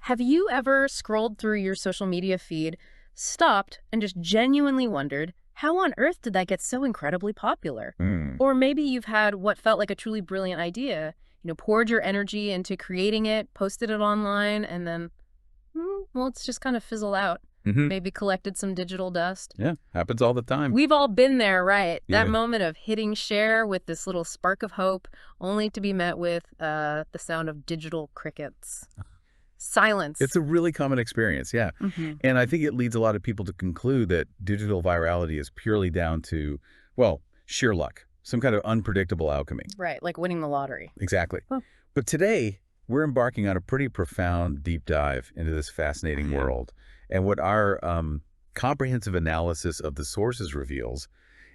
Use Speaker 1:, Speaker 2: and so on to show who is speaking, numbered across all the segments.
Speaker 1: Have you ever scrolled through your social media feed, stopped, and just genuinely wondered, how on earth did that get so incredibly popular?
Speaker 2: Mm.
Speaker 1: Or maybe you've had what felt like a truly brilliant idea, poured your energy into creating it, posted it online, and then, well, it's just kind of fizzled out.
Speaker 2: Hmm.
Speaker 1: Maybe collected some digital dust.
Speaker 2: Yeah, happens all the time.
Speaker 1: We've all been there, right? That
Speaker 2: Yeah.
Speaker 1: moment of hitting share with this little spark of hope, only to be met with the sound of digital crickets.
Speaker 2: It's
Speaker 1: Silence.
Speaker 2: a really common experience, yeah.
Speaker 1: Hmm.
Speaker 2: And I think it leads a lot of people to conclude that digital virality is purely down to, well, sheer luck, some kind of unpredictable alchemy.
Speaker 1: Right, like winning the lottery.
Speaker 2: Exactly.
Speaker 1: Huh.
Speaker 2: But today, we're embarking on a pretty profound deep dive into this fascinating world. And what our comprehensive analysis of the sources reveals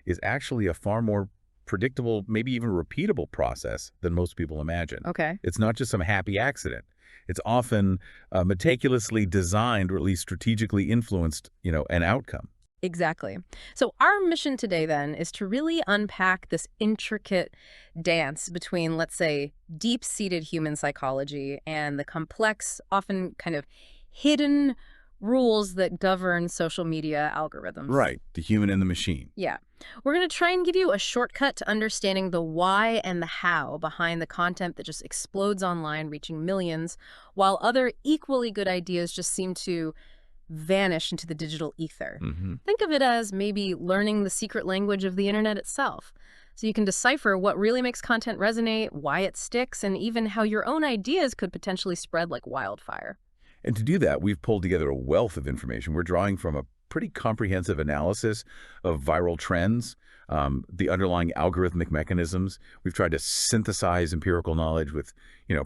Speaker 2: is actually a far more predictable, maybe even repeatable process than most people imagine.
Speaker 1: Okay.
Speaker 2: It's not just some happy accident. It's often meticulously designed or at least strategically influenced, an outcome.
Speaker 1: Exactly. So our mission today then is to really unpack this intricate dance between, let's say, deep-seated human psychology and the complex, often kind of hidden rules that govern social media algorithms.
Speaker 2: Right. The human and the machine.
Speaker 1: Yeah. We're going to try and give you a shortcut to understanding the why and the how behind the content that just explodes online, reaching millions, while other equally good ideas just seem to vanish into the digital ether.
Speaker 2: Hmm.
Speaker 1: Think of it as maybe learning the secret language of the internet itself. So you can decipher what really makes content resonate, why it sticks, and even how your own ideas could potentially spread like wildfire.
Speaker 2: And to do that, we've pulled together a wealth of information. We're drawing from a pretty comprehensive analysis of viral trends, the underlying algorithmic mechanisms. We've tried to synthesize empirical knowledge with,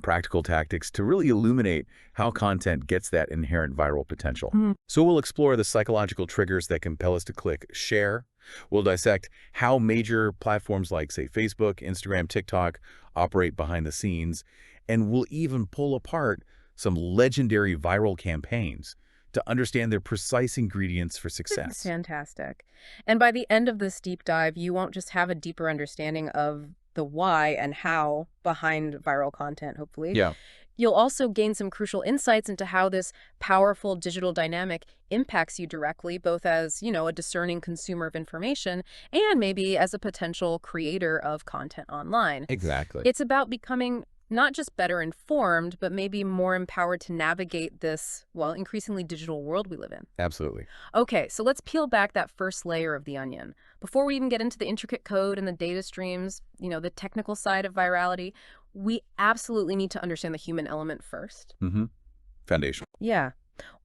Speaker 2: practical tactics to really illuminate how content gets that inherent viral potential.
Speaker 1: Mhm.
Speaker 2: So we'll explore the psychological triggers that compel us to click share. We'll dissect how major platforms like, say, Facebook, Instagram, TikTok operate behind the scenes. And we'll even pull apart some legendary viral campaigns to understand their precise ingredients for success.
Speaker 1: Fantastic. And by the end of this deep dive, you won't just have a deeper understanding of the why and how behind viral content, hopefully.
Speaker 2: Yeah,
Speaker 1: You'll also gain some crucial insights into how this powerful digital dynamic impacts you directly, both as, a discerning consumer of information and maybe as a potential creator of content online.
Speaker 2: exactly.
Speaker 1: It's about becoming not just better informed, but maybe more empowered to navigate this, well, increasingly digital world we live in.
Speaker 2: Absolutely.
Speaker 1: Okay, so let's peel back that first layer of the onion. Before we even get into the intricate code and the data streams, the technical side of virality, we absolutely need to understand the human element first.
Speaker 2: Hmm. Foundational.
Speaker 1: Yeah.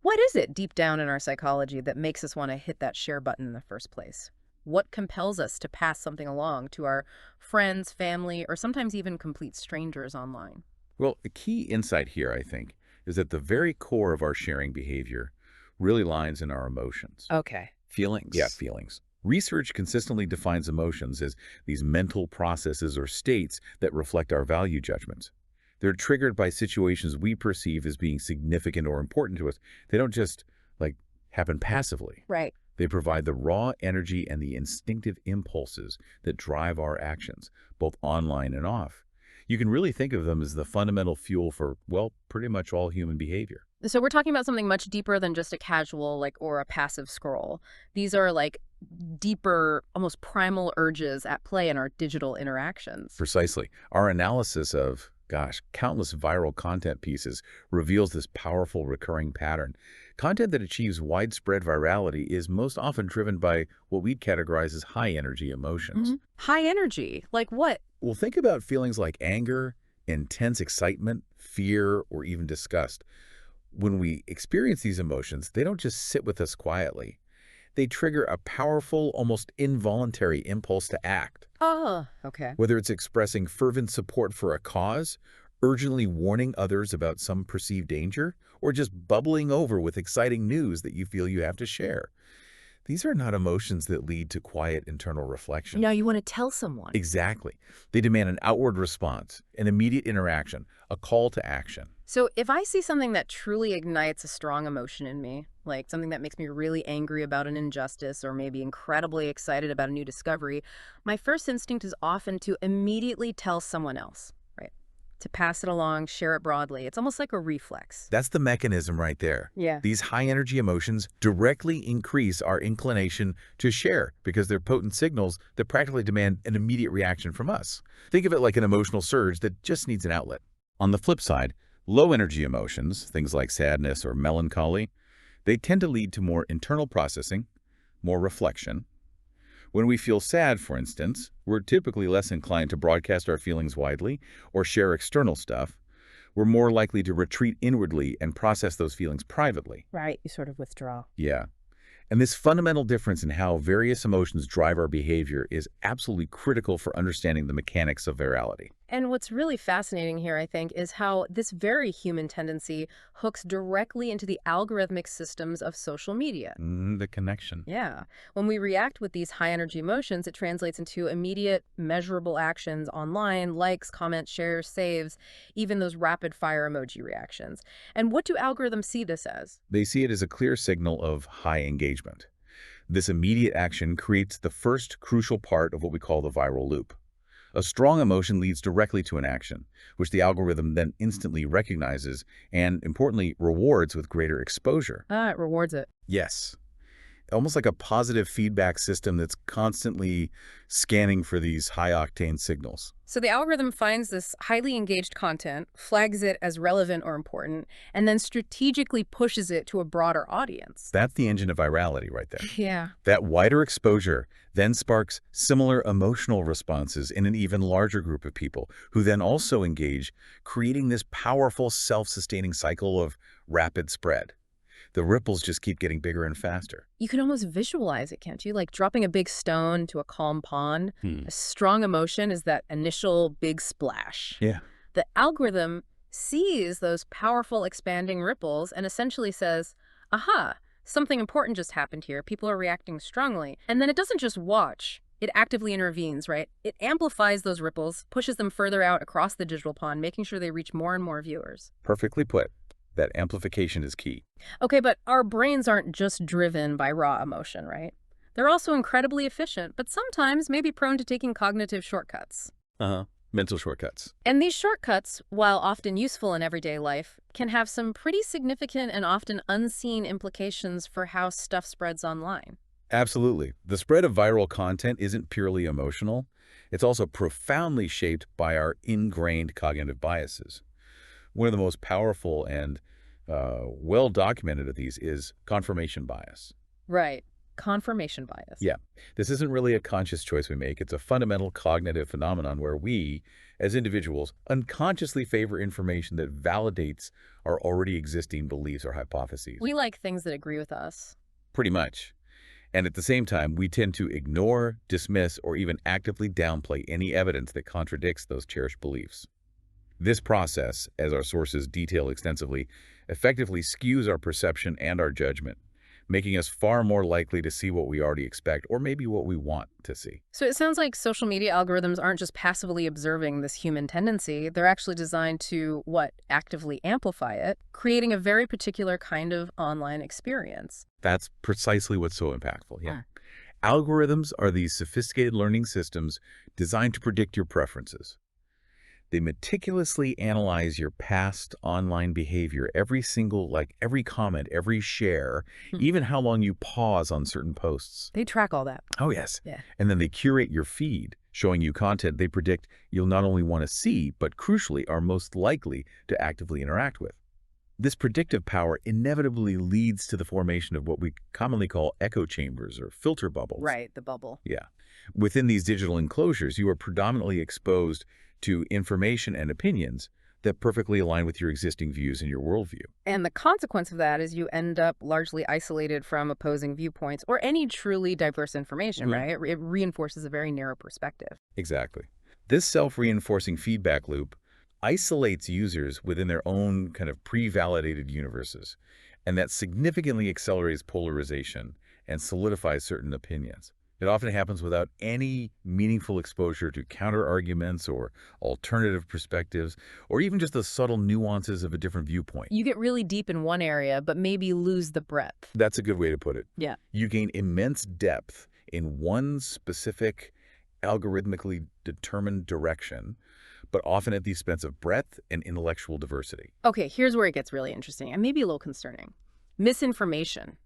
Speaker 1: What is it deep down in our psychology that makes us want to hit that share button in the first place? What compels us to pass something along to our friends, family, or sometimes even complete strangers online?
Speaker 2: Well, a key insight here, I think, is that the very core of our sharing behavior really lies in our emotions.
Speaker 1: Okay.
Speaker 2: Feelings. Yeah, feelings. Research consistently defines emotions as these mental processes or states that reflect our value judgments. They're triggered by situations we perceive as being significant or important to us. They don't just, happen passively.
Speaker 1: Right.
Speaker 2: They provide the raw energy and the instinctive impulses that drive our actions, both online and off. You can really think of them as the fundamental fuel for, well, pretty much all human behavior.
Speaker 1: So we're talking about something much deeper than just a casual, or a passive scroll. These are deeper, almost primal urges at play in our digital interactions.
Speaker 2: Precisely. Our analysis of, countless viral content pieces reveals this powerful recurring pattern. Content that achieves widespread virality is most often driven by what we'd categorize as high-energy emotions.
Speaker 1: High energy. Like what?
Speaker 2: Well, think about feelings like anger, intense excitement, fear, or even disgust. When we experience these emotions, they don't just sit with us quietly. They trigger a powerful, almost involuntary impulse to act.
Speaker 1: Oh, okay.
Speaker 2: Whether it's expressing fervent support for a cause, urgently warning others about some perceived danger, or just bubbling over with exciting news that you feel you have to share. These are not emotions that lead to quiet internal reflection.
Speaker 1: Now you want to tell someone.
Speaker 2: Exactly. They demand an outward response, an immediate interaction, a call to action.
Speaker 1: So if I see something that truly ignites a strong emotion in me, like something that makes me really angry about an injustice or maybe incredibly excited about a new discovery, my first instinct is often to immediately tell someone else, right? to pass it along, share it broadly. It's almost like a reflex.
Speaker 2: That's the mechanism right there.
Speaker 1: Yeah.
Speaker 2: These high-energy emotions directly increase our inclination to share because they're potent signals that practically demand an immediate reaction from us. Think of it like an emotional surge that just needs an outlet. On the flip side, low-energy emotions, things like sadness or melancholy, they tend to lead to more internal processing, more reflection. When we feel sad, for instance, we're typically less inclined to broadcast our feelings widely or share external stuff. We're more likely to retreat inwardly and process those feelings privately.
Speaker 1: Right. You sort of withdraw.
Speaker 2: Yeah. And this fundamental difference in how various emotions drive our behavior is absolutely critical for understanding the mechanics of virality.
Speaker 1: And what's really fascinating here, I think, is how this very human tendency hooks directly into the algorithmic systems of social media.
Speaker 2: The connection.
Speaker 1: Yeah. When we react with these high energy emotions, it translates into immediate, measurable actions online, likes, comments, shares, saves, even those rapid fire emoji reactions. And what do algorithms see this as?
Speaker 2: They see it as a clear signal of high engagement. This immediate action creates the first crucial part of what we call the viral loop. A strong emotion leads directly to an action, which the algorithm then instantly recognizes and, importantly, rewards with greater exposure.
Speaker 1: Ah, it rewards it.
Speaker 2: Yes. Almost like a positive feedback system that's constantly scanning for these high-octane signals.
Speaker 1: So the algorithm finds this highly engaged content, flags it as relevant or important, and then strategically pushes it to a broader audience.
Speaker 2: That's the engine of virality right there.
Speaker 1: Yeah.
Speaker 2: That wider exposure then sparks similar emotional responses in an even larger group of people who then also engage, creating this powerful self-sustaining cycle of rapid spread. The ripples just keep getting bigger and faster.
Speaker 1: You can almost visualize it, can't you? Like dropping a big stone to a calm pond. A strong emotion is that initial big splash.
Speaker 2: Yeah.
Speaker 1: The algorithm sees those powerful expanding ripples and essentially says, aha, something important just happened here. People are reacting strongly. And then it doesn't just watch. It actively intervenes, right? It amplifies those ripples, pushes them further out across the digital pond, making sure they reach more and more viewers.
Speaker 2: Perfectly put. That amplification is key.
Speaker 1: Okay, but our brains aren't just driven by raw emotion, right? They're also incredibly efficient, but sometimes maybe prone to taking cognitive shortcuts.
Speaker 2: Mental shortcuts.
Speaker 1: And these shortcuts, while often useful in everyday life, can have some pretty significant and often unseen implications for how stuff spreads online.
Speaker 2: Absolutely. The spread of viral content isn't purely emotional. It's also profoundly shaped by our ingrained cognitive biases. One of the most powerful and well-documented of these is confirmation bias.
Speaker 1: Right. Confirmation bias.
Speaker 2: Yeah. This isn't really a conscious choice we make. It's a fundamental cognitive phenomenon where we, as individuals, unconsciously favor information that validates our already existing beliefs or hypotheses.
Speaker 1: We like things that agree with us.
Speaker 2: Pretty much. And at the same time, we tend to ignore, dismiss, or even actively downplay any evidence that contradicts those cherished beliefs. This process, as our sources detail extensively, effectively skews our perception and our judgment, making us far more likely to see what we already expect or maybe what we want to see.
Speaker 1: So it sounds like social media algorithms aren't just passively observing this human tendency. They're actually designed to, actively amplify it, creating a very particular kind of online experience.
Speaker 2: That's precisely what's so impactful, yeah. Algorithms are these sophisticated learning systems designed to predict your preferences. They meticulously analyze your past online behavior, every comment, every share, even how long you pause on certain posts.
Speaker 1: They track all that.
Speaker 2: Oh, yes.
Speaker 1: Yeah.
Speaker 2: And then they curate your feed, showing you content they predict you'll not only want to see, but crucially are most likely to actively interact with. This predictive power inevitably leads to the formation of what we commonly call echo chambers or filter bubbles.
Speaker 1: Right, the bubble.
Speaker 2: Yeah. Within these digital enclosures, you are predominantly exposed to information and opinions that perfectly align with your existing views and your worldview.
Speaker 1: And the consequence of that is you end up largely isolated from opposing viewpoints or any truly diverse information, right? It reinforces a very narrow perspective.
Speaker 2: Exactly. This self-reinforcing feedback loop isolates users within their own kind of pre-validated universes, and that significantly accelerates polarization and solidifies certain opinions. It often happens without any meaningful exposure to counter-arguments or alternative perspectives, or even just the subtle nuances of a different viewpoint.
Speaker 1: You get really deep in one area, but maybe lose the breadth.
Speaker 2: That's a good way to put it.
Speaker 1: Yeah.
Speaker 2: You gain immense depth in one specific algorithmically determined direction, but often at the expense of breadth and intellectual diversity.
Speaker 1: Okay, here's where it gets really interesting and maybe a little concerning. Misinformation.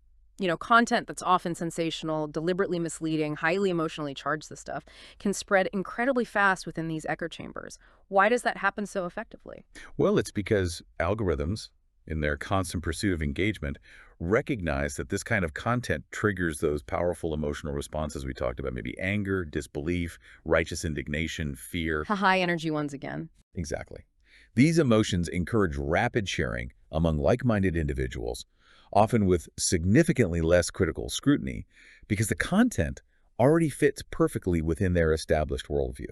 Speaker 1: Content that's often sensational, deliberately misleading, highly emotionally charged, this stuff, can spread incredibly fast within these echo chambers. Why does that happen so effectively?
Speaker 2: Well, it's because algorithms, in their constant pursuit of engagement, recognize that this kind of content triggers those powerful emotional responses we talked about, maybe anger, disbelief, righteous indignation, fear.
Speaker 1: The high energy ones again.
Speaker 2: Exactly. These emotions encourage rapid sharing among like-minded individuals, often with significantly less critical scrutiny, because the content already fits perfectly within their established worldview.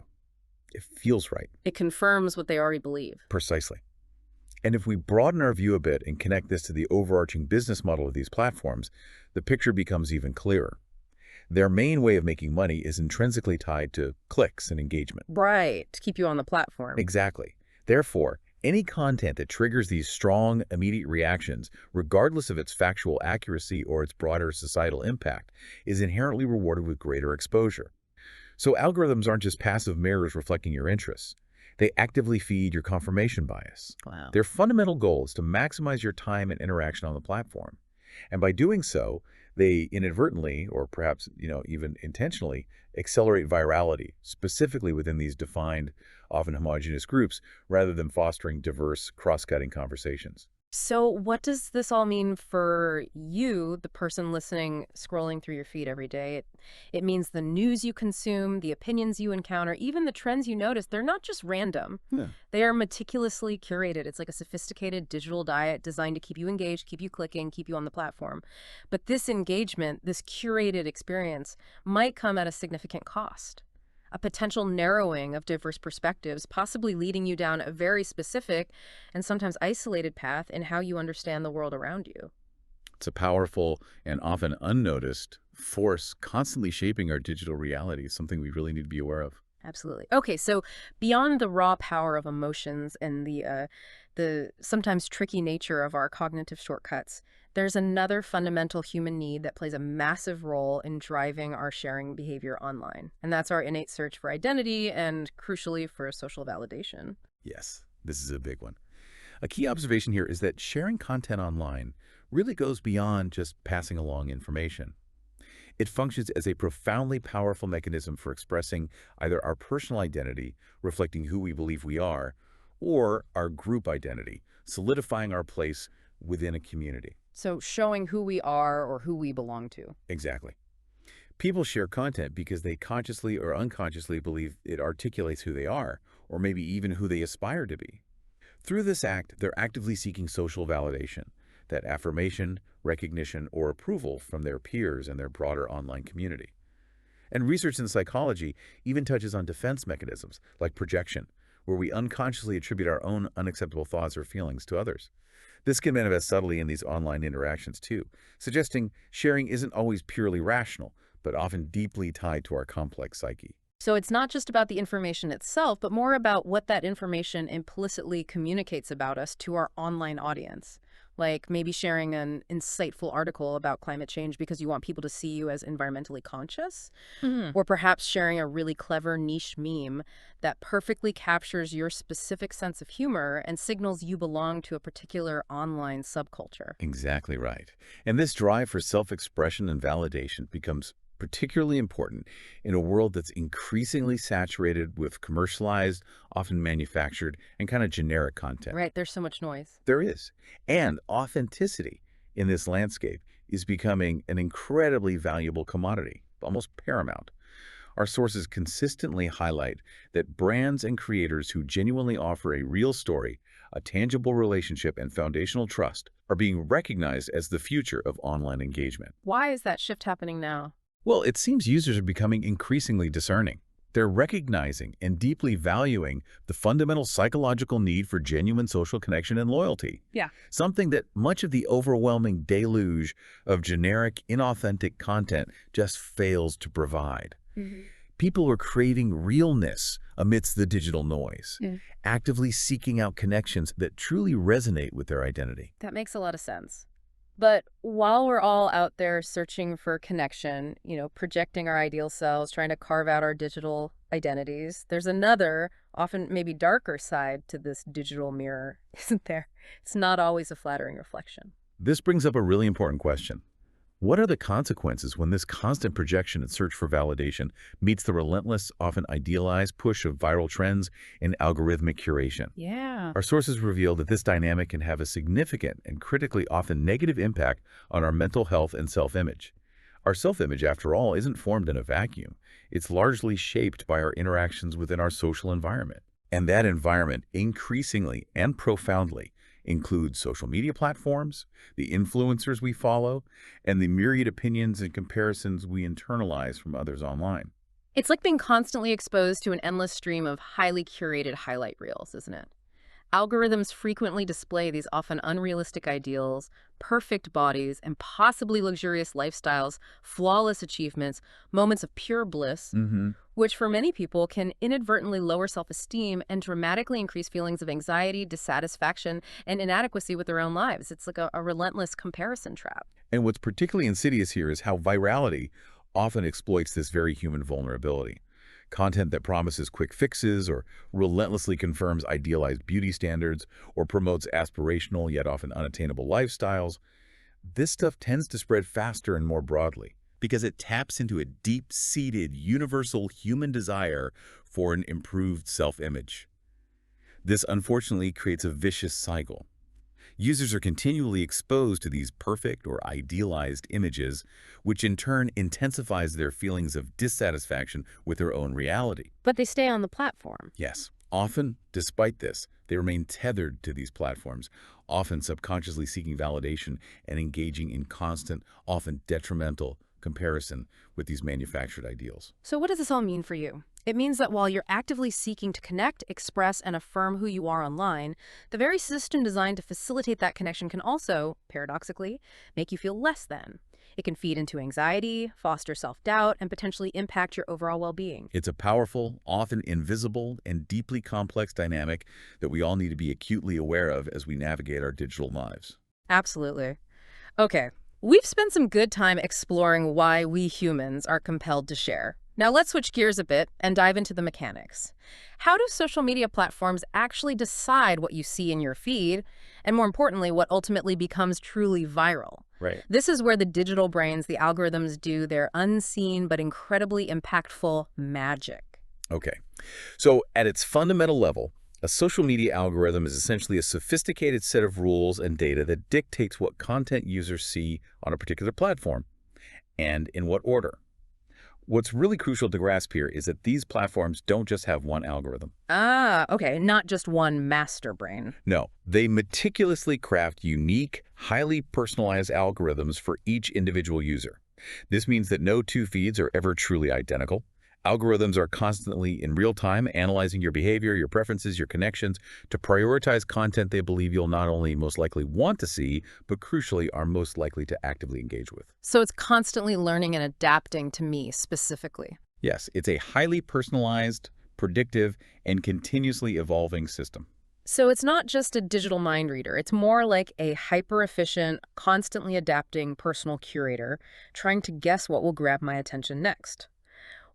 Speaker 2: It feels right.
Speaker 1: It confirms what they already believe.
Speaker 2: Precisely. And if we broaden our view a bit and connect this to the overarching business model of these platforms, the picture becomes even clearer. Their main way of making money is intrinsically tied to clicks and engagement.
Speaker 1: Right, to keep you on the platform.
Speaker 2: Exactly. Therefore, any content that triggers these strong, immediate reactions, regardless of its factual accuracy or its broader societal impact, is inherently rewarded with greater exposure. So algorithms aren't just passive mirrors reflecting your interests. They actively feed your confirmation bias.
Speaker 1: Wow.
Speaker 2: Their fundamental goal is to maximize your time and interaction on the platform. And by doing so, they inadvertently, or perhaps even intentionally, accelerate virality, specifically within these defined, often homogeneous groups, rather than fostering diverse, cross-cutting conversations.
Speaker 1: So what does this all mean for you, the person listening, scrolling through your feed every day? It means the news you consume, the opinions you encounter, even the trends you notice, they're not just random.
Speaker 2: Yeah.
Speaker 1: They are meticulously curated. It's like a sophisticated digital diet designed to keep you engaged, keep you clicking, keep you on the platform. But this engagement, this curated experience, might come at a significant cost. A potential narrowing of diverse perspectives, possibly leading you down a very specific and sometimes isolated path in how you understand the world around you.
Speaker 2: It's a powerful and often unnoticed force constantly shaping our digital reality, something we really need to be aware of.
Speaker 1: Absolutely. Okay, so beyond the raw power of emotions and the sometimes tricky nature of our cognitive shortcuts, there's another fundamental human need that plays a massive role in driving our sharing behavior online, and that's our innate search for identity and, crucially, for social validation.
Speaker 2: Yes, this is a big one. A key observation here is that sharing content online really goes beyond just passing along information. It functions as a profoundly powerful mechanism for expressing either our personal identity, reflecting who we believe we are, or our group identity, solidifying our place within a community.
Speaker 1: So showing who we are or who we belong to.
Speaker 2: Exactly. People share content because they consciously or unconsciously believe it articulates who they are, or maybe even who they aspire to be. Through this act, they're actively seeking social validation, that affirmation, recognition, or approval from their peers and their broader online community. And research in psychology even touches on defense mechanisms like projection, where we unconsciously attribute our own unacceptable thoughts or feelings to others. This can manifest subtly in these online interactions too, suggesting sharing isn't always purely rational, but often deeply tied to our complex psyche.
Speaker 1: So it's not just about the information itself, but more about what that information implicitly communicates about us to our online audience. Like maybe sharing an insightful article about climate change because you want people to see you as environmentally conscious, or perhaps sharing a really clever niche meme that perfectly captures your specific sense of humor and signals you belong to a particular online subculture.
Speaker 2: Exactly right. And this drive for self-expression and validation becomes particularly important in a world that's increasingly saturated with commercialized, often manufactured, and kind of generic content.
Speaker 1: Right, there's so much noise.
Speaker 2: There is. And authenticity in this landscape is becoming an incredibly valuable commodity, almost paramount. Our sources consistently highlight that brands and creators who genuinely offer a real story, a tangible relationship, and foundational trust are being recognized as the future of online engagement.
Speaker 1: Why is that shift happening now?
Speaker 2: Well, it seems users are becoming increasingly discerning. They're recognizing and deeply valuing the fundamental psychological need for genuine social connection and loyalty.
Speaker 1: Yeah.
Speaker 2: Something that much of the overwhelming deluge of generic, inauthentic content just fails to provide. People are craving realness amidst the digital noise, actively seeking out connections that truly resonate with their identity.
Speaker 1: That makes a lot of sense. But while we're all out there searching for connection, projecting our ideal selves, trying to carve out our digital identities, there's another, often maybe darker side to this digital mirror, isn't there? It's not always a flattering reflection.
Speaker 2: This brings up a really important question. What are the consequences when this constant projection and search for validation meets the relentless, often idealized push of viral trends and algorithmic curation?
Speaker 1: Yeah.
Speaker 2: Our sources reveal that this dynamic can have a significant and critically often negative impact on our mental health and self-image. Our self-image, after all, isn't formed in a vacuum. It's largely shaped by our interactions within our social environment. And that environment, increasingly and profoundly, includes social media platforms, the influencers we follow, and the myriad opinions and comparisons we internalize from others online.
Speaker 1: It's like being constantly exposed to an endless stream of highly curated highlight reels, isn't it? Algorithms frequently display these often unrealistic ideals, perfect bodies, and possibly luxurious lifestyles, flawless achievements, moments of pure bliss, which for many people can inadvertently lower self-esteem and dramatically increase feelings of anxiety, dissatisfaction, and inadequacy with their own lives. It's like a relentless comparison trap.
Speaker 2: And what's particularly insidious here is how virality often exploits this very human vulnerability. Content that promises quick fixes or relentlessly confirms idealized beauty standards or promotes aspirational yet often unattainable lifestyles, this stuff tends to spread faster and more broadly because it taps into a deep-seated universal human desire for an improved self-image. This unfortunately creates a vicious cycle. Users are continually exposed to these perfect or idealized images, which in turn intensifies their feelings of dissatisfaction with their own reality.
Speaker 1: But they stay on the platform.
Speaker 2: Yes, often, despite this, they remain tethered to these platforms, often subconsciously seeking validation and engaging in constant, often detrimental comparison with these manufactured ideals.
Speaker 1: So what does this all mean for you? It means that while you're actively seeking to connect, express, and affirm who you are online, the very system designed to facilitate that connection can also, paradoxically, make you feel less than. It can feed into anxiety, foster self-doubt, and potentially impact your overall well-being.
Speaker 2: It's a powerful, often invisible, and deeply complex dynamic that we all need to be acutely aware of as we navigate our digital lives.
Speaker 1: Absolutely. Okay, we've spent some good time exploring why we humans are compelled to share. Now let's switch gears a bit and dive into the mechanics. How do social media platforms actually decide what you see in your feed, and more importantly, what ultimately becomes truly viral?
Speaker 2: Right.
Speaker 1: This is where the digital brains, the algorithms, do their unseen but incredibly impactful magic.
Speaker 2: Okay. So at its fundamental level, a social media algorithm is essentially a sophisticated set of rules and data that dictates what content users see on a particular platform and in what order. What's really crucial to grasp here is that these platforms don't just have one algorithm.
Speaker 1: Ah, okay, not just one master brain.
Speaker 2: No, they meticulously craft unique, highly personalized algorithms for each individual user. This means that no two feeds are ever truly identical. Algorithms are constantly in real time analyzing your behavior, your preferences, your connections to prioritize content they believe you'll not only most likely want to see, but crucially are most likely to actively engage with.
Speaker 1: So it's constantly learning and adapting to me specifically.
Speaker 2: Yes, it's a highly personalized, predictive, and continuously evolving system.
Speaker 1: So it's not just a digital mind reader. It's more like a hyper-efficient, constantly adapting personal curator trying to guess what will grab my attention next.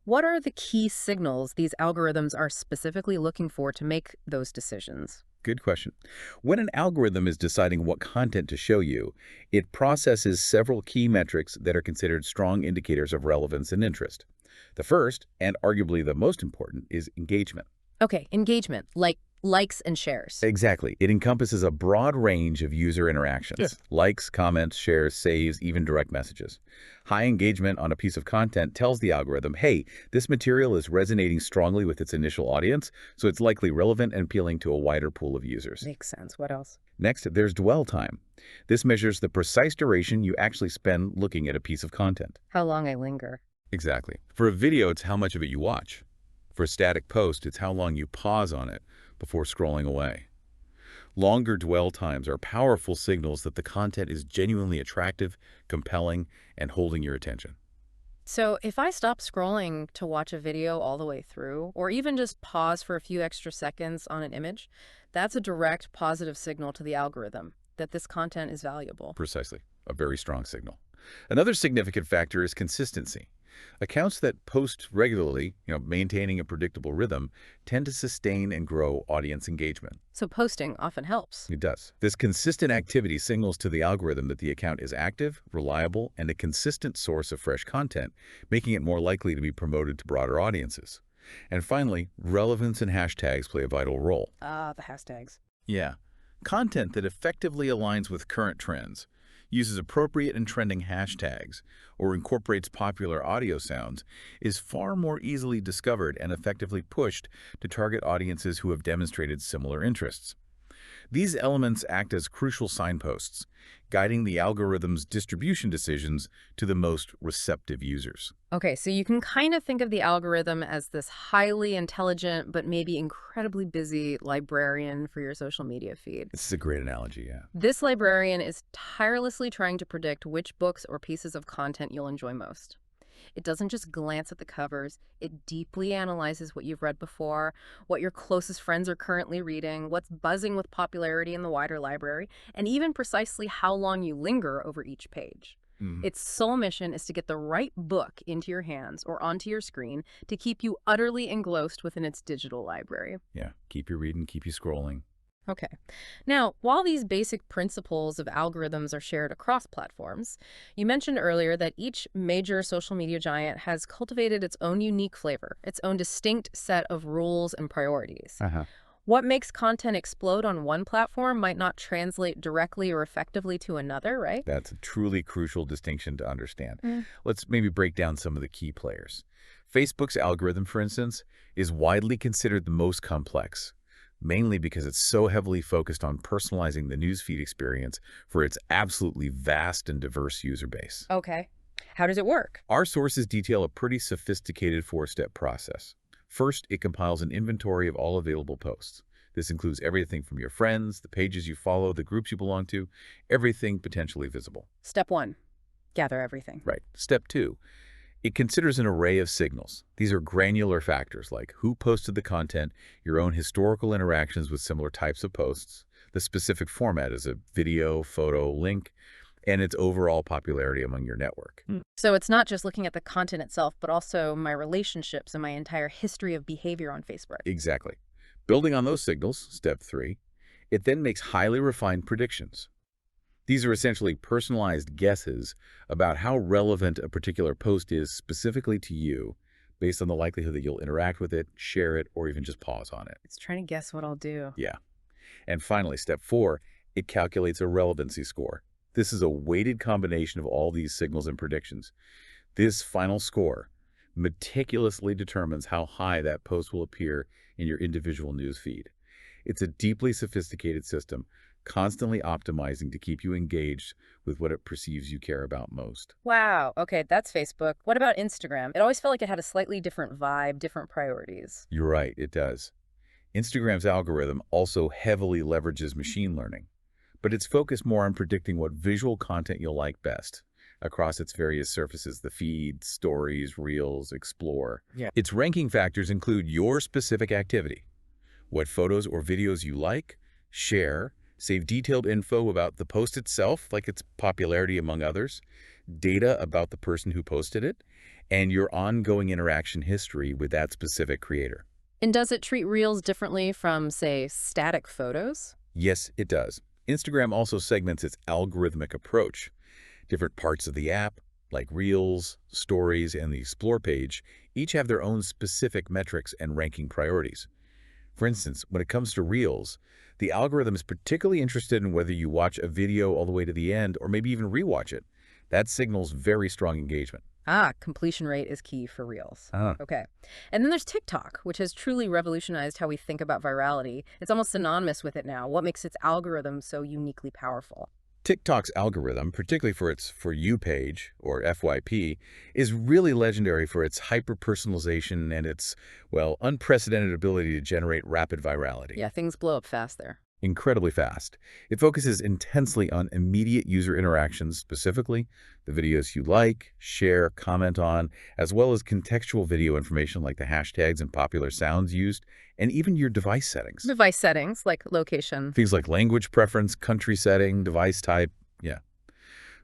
Speaker 1: What are the key signals these algorithms are specifically looking for to make those decisions?
Speaker 2: Good question. When an algorithm is deciding what content to show you, it processes several key metrics that are considered strong indicators of relevance and interest. The first, and arguably the most important, is engagement.
Speaker 1: Okay, engagement, like likes and shares.
Speaker 2: Exactly. It encompasses a broad range of user interactions.
Speaker 1: Yeah.
Speaker 2: Likes, comments, shares, saves, even direct messages. High engagement on a piece of content tells the algorithm, hey, this material is resonating strongly with its initial audience, so it's likely relevant and appealing to a wider pool of users.
Speaker 1: Makes sense. What else?
Speaker 2: Next, there's dwell time. This measures the precise duration you actually spend looking at a piece of content.
Speaker 1: How long I linger.
Speaker 2: Exactly. For a video, it's how much of it you watch. For a static post, it's how long you pause on it before scrolling away. Longer dwell times are powerful signals that the content is genuinely attractive, compelling, and holding your attention.
Speaker 1: So if I stop scrolling to watch a video all the way through, or even just pause for a few extra seconds on an image, that's a direct positive signal to the algorithm that this content is valuable.
Speaker 2: Precisely. A very strong signal. Another significant factor is consistency. Accounts that post regularly, maintaining a predictable rhythm, tend to sustain and grow audience engagement.
Speaker 1: So posting often helps.
Speaker 2: It does. This consistent activity signals to the algorithm that the account is active, reliable, and a consistent source of fresh content, making it more likely to be promoted to broader audiences. And finally, relevance and hashtags play a vital role.
Speaker 1: The hashtags.
Speaker 2: Yeah. Content that effectively aligns with current trends, uses appropriate and trending hashtags, or incorporates popular audio sounds is far more easily discovered and effectively pushed to target audiences who have demonstrated similar interests. These elements act as crucial signposts, guiding the algorithm's distribution decisions to the most receptive users.
Speaker 1: Okay, so you can kind of think of the algorithm as this highly intelligent but maybe incredibly busy librarian for your social media feed.
Speaker 2: This is a great analogy, yeah.
Speaker 1: This librarian is tirelessly trying to predict which books or pieces of content you'll enjoy most. It doesn't just glance at the covers. It deeply analyzes what you've read before, what your closest friends are currently reading, what's buzzing with popularity in the wider library, and even precisely how long you linger over each page. Its sole mission is to get the right book into your hands or onto your screen to keep you utterly engrossed within its digital library.
Speaker 2: Yeah, keep you reading, keep you scrolling.
Speaker 1: Okay. Now, while these basic principles of algorithms are shared across platforms, you mentioned earlier that each major social media giant has cultivated its own unique flavor, its own distinct set of rules and priorities. What makes content explode on one platform might not translate directly or effectively to another, right?
Speaker 2: That's a truly crucial distinction to understand. Let's maybe break down some of the key players. Facebook's algorithm, for instance, is widely considered the most complex, mainly because it's so heavily focused on personalizing the newsfeed experience for its absolutely vast and diverse user base.
Speaker 1: Okay. How does it work?
Speaker 2: Our sources detail a pretty sophisticated four-step process. First, it compiles an inventory of all available posts. This includes everything from your friends, the pages you follow, the groups you belong to, everything potentially visible.
Speaker 1: Step 1, gather everything.
Speaker 2: Right. Step 2, it considers an array of signals. These are granular factors like who posted the content, your own historical interactions with similar types of posts, the specific format as a video, photo, link, and its overall popularity among your network.
Speaker 1: So it's not just looking at the content itself, but also my relationships and my entire history of behavior on Facebook.
Speaker 2: Exactly. Building on those signals, step 3, it then makes highly refined predictions. These are essentially personalized guesses about how relevant a particular post is specifically to you, based on the likelihood that you'll interact with it, share it, or even just pause on it.
Speaker 1: It's trying to guess what I'll do.
Speaker 2: Yeah. And finally, step 4, it calculates a relevancy score. This is a weighted combination of all these signals and predictions. This final score meticulously determines how high that post will appear in your individual news feed. It's a deeply sophisticated system, constantly optimizing to keep you engaged with what it perceives you care about most.
Speaker 1: Wow. Okay, that's Facebook. What about Instagram? It always felt like it had a slightly different vibe, different priorities.
Speaker 2: You're right, it does. Instagram's algorithm also heavily leverages machine learning, but it's focused more on predicting what visual content you'll like best across its various surfaces, the feed, stories, reels, explore.
Speaker 1: Yeah.
Speaker 2: Its ranking factors include your specific activity, what photos or videos you like, share, save detailed info about the post itself, like its popularity among others, data about the person who posted it, and your ongoing interaction history with that specific creator.
Speaker 1: And does it treat Reels differently from, say, static photos?
Speaker 2: Yes, it does. Instagram also segments its algorithmic approach. Different parts of the app, like Reels, Stories, and the Explore page, each have their own specific metrics and ranking priorities. For instance, when it comes to Reels, the algorithm is particularly interested in whether you watch a video all the way to the end or maybe even rewatch it. That signals very strong engagement.
Speaker 1: Completion rate is key for Reels.
Speaker 2: Ah.
Speaker 1: Okay. And then there's TikTok, which has truly revolutionized how we think about virality. It's almost synonymous with it now. What makes its algorithm so uniquely powerful?
Speaker 2: TikTok's algorithm, particularly for its For You page, or FYP, is really legendary for its hyper-personalization and its, well, unprecedented ability to generate rapid virality.
Speaker 1: Yeah, things blow up fast there.
Speaker 2: Incredibly fast. It focuses intensely on immediate user interactions, specifically the videos you like, share, comment on, as well as contextual video information like the hashtags and popular sounds used, and even your device settings.
Speaker 1: Device settings, like location.
Speaker 2: Things like language preference, country setting, device type, yeah.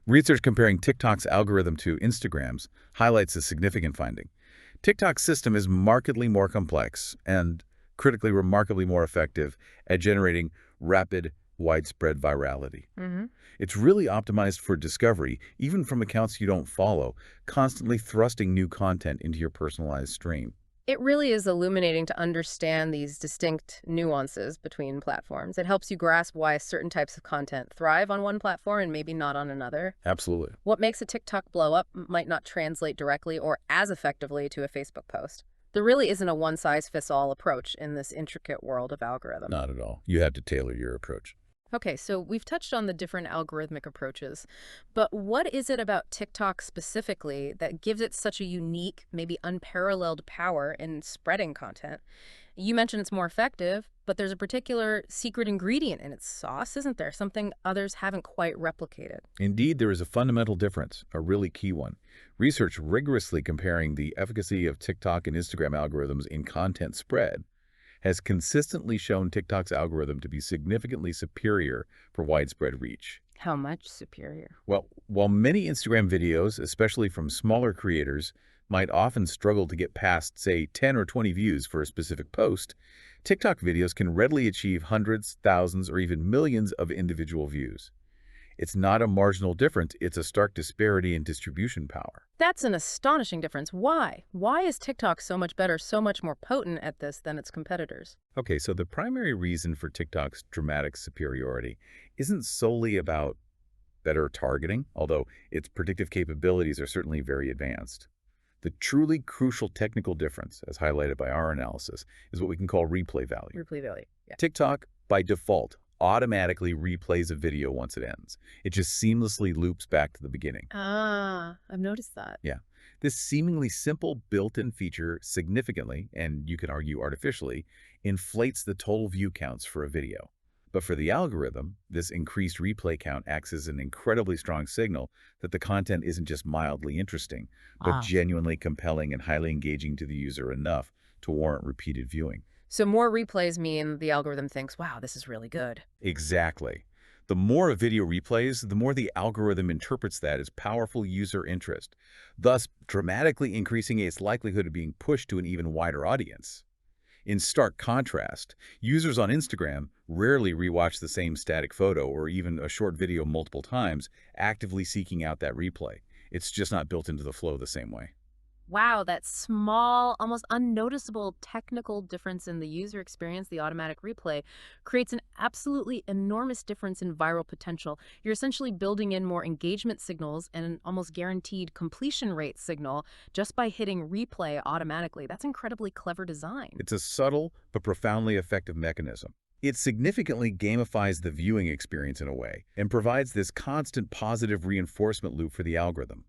Speaker 2: Research comparing TikTok's algorithm to Instagram's highlights a significant finding. TikTok's system is markedly more complex and, critically, remarkably more effective at generating rapid, widespread virality.
Speaker 1: Hmm.
Speaker 2: It's really optimized for discovery, even from accounts you don't follow, constantly thrusting new content into your personalized stream.
Speaker 1: It really is illuminating to understand these distinct nuances between platforms. It helps you grasp why certain types of content thrive on one platform and maybe not on another.
Speaker 2: Absolutely.
Speaker 1: What makes a TikTok blow up might not translate directly or as effectively to a Facebook post. There really isn't a one-size-fits-all approach in this intricate world of algorithm.
Speaker 2: Not at all. You have to tailor your approach.
Speaker 1: Okay, so we've touched on the different algorithmic approaches, but what is it about TikTok specifically that gives it such a unique, maybe unparalleled power in spreading content? You mentioned it's more effective, but there's a particular secret ingredient in its sauce, isn't there? Something others haven't quite replicated.
Speaker 2: Indeed, there is a fundamental difference, a really key one. Research rigorously comparing the efficacy of TikTok and Instagram algorithms in content spread has consistently shown TikTok's algorithm to be significantly superior for widespread reach.
Speaker 1: How much superior?
Speaker 2: Well, while many Instagram videos, especially from smaller creators, might often struggle to get past, say, 10 or 20 views for a specific post, TikTok videos can readily achieve hundreds, thousands, or even millions of individual views. It's not a marginal difference, it's a stark disparity in distribution power.
Speaker 1: That's an astonishing difference. Why? Why is TikTok so much better, so much more potent at this than its competitors?
Speaker 2: Okay, so the primary reason for TikTok's dramatic superiority isn't solely about better targeting, although its predictive capabilities are certainly very advanced. The truly crucial technical difference, as highlighted by our analysis, is what we can call replay value.
Speaker 1: Replay value. Yeah.
Speaker 2: TikTok, by default, automatically replays a video once it ends. It just seamlessly loops back to the beginning.
Speaker 1: Ah, I've noticed that.
Speaker 2: Yeah. This seemingly simple built-in feature significantly, and you could argue artificially, inflates the total view counts for a video. But for the algorithm, this increased replay count acts as an incredibly strong signal that the content isn't just mildly interesting, but genuinely compelling and highly engaging to the user enough to warrant repeated viewing.
Speaker 1: So more replays mean the algorithm thinks, wow, this is really good.
Speaker 2: Exactly. The more a video replays, the more the algorithm interprets that as powerful user interest, thus dramatically increasing its likelihood of being pushed to an even wider audience. In stark contrast, users on Instagram rarely rewatch the same static photo or even a short video multiple times, actively seeking out that replay. It's just not built into the flow the same way.
Speaker 1: Wow, that small, almost unnoticeable technical difference in the user experience, the automatic replay, creates an absolutely enormous difference in viral potential. You're essentially building in more engagement signals and an almost guaranteed completion rate signal just by hitting replay automatically. That's incredibly clever design.
Speaker 2: It's a subtle but profoundly effective mechanism. It significantly gamifies the viewing experience in a way and provides this constant positive reinforcement loop for the algorithm.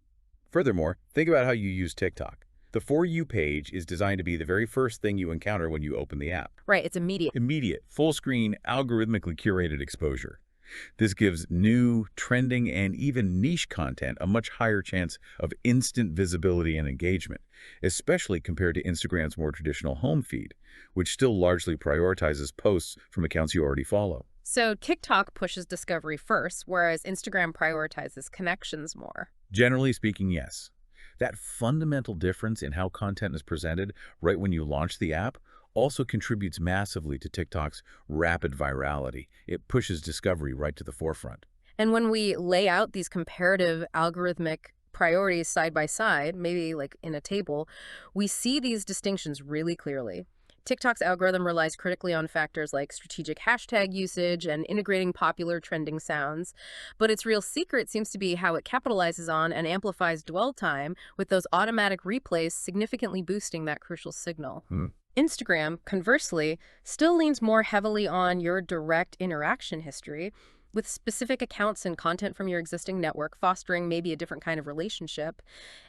Speaker 2: Furthermore, think about how you use TikTok. The For You page is designed to be the very first thing you encounter when you open the app.
Speaker 1: Right, it's immediate.
Speaker 2: Immediate, full-screen, algorithmically curated exposure. This gives new, trending, and even niche content a much higher chance of instant visibility and engagement, especially compared to Instagram's more traditional home feed, which still largely prioritizes posts from accounts you already follow.
Speaker 1: So TikTok pushes discovery first, whereas Instagram prioritizes connections more.
Speaker 2: Generally speaking, yes. That fundamental difference in how content is presented right when you launch the app also contributes massively to TikTok's rapid virality. It pushes discovery right to the forefront.
Speaker 1: And when we lay out these comparative algorithmic priorities side by side, maybe like in a table, we see these distinctions really clearly. TikTok's algorithm relies critically on factors like strategic hashtag usage and integrating popular trending sounds, but its real secret seems to be how it capitalizes on and amplifies dwell time, with those automatic replays significantly boosting that crucial signal. Instagram, conversely, still leans more heavily on your direct interaction history, with specific accounts and content from your existing network fostering maybe a different kind of relationship.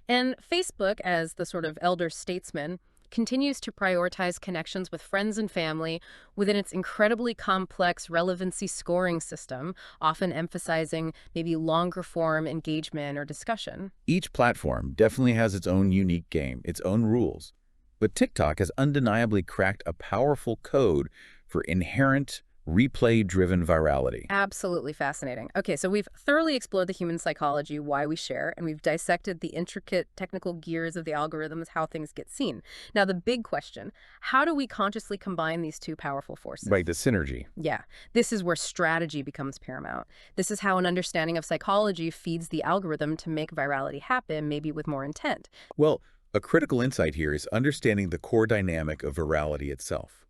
Speaker 1: And Facebook, as the sort of elder statesman, continues to prioritize connections with friends and family within its incredibly complex relevancy scoring system, often emphasizing maybe longer form engagement or discussion.
Speaker 2: Each platform definitely has its own unique game, its own rules. But TikTok has undeniably cracked a powerful code for inherent, replay-driven virality.
Speaker 1: Absolutely fascinating. Okay, so we've thoroughly explored the human psychology, why we share, and we've dissected the intricate technical gears of the algorithms, how things get seen. Now, the big question, how do we consciously combine these two powerful forces?
Speaker 2: Right, the synergy.
Speaker 1: Yeah, this is where strategy becomes paramount. This is how an understanding of psychology feeds the algorithm to make virality happen, maybe with more intent.
Speaker 2: Well, a critical insight here is understanding the core dynamic of virality itself.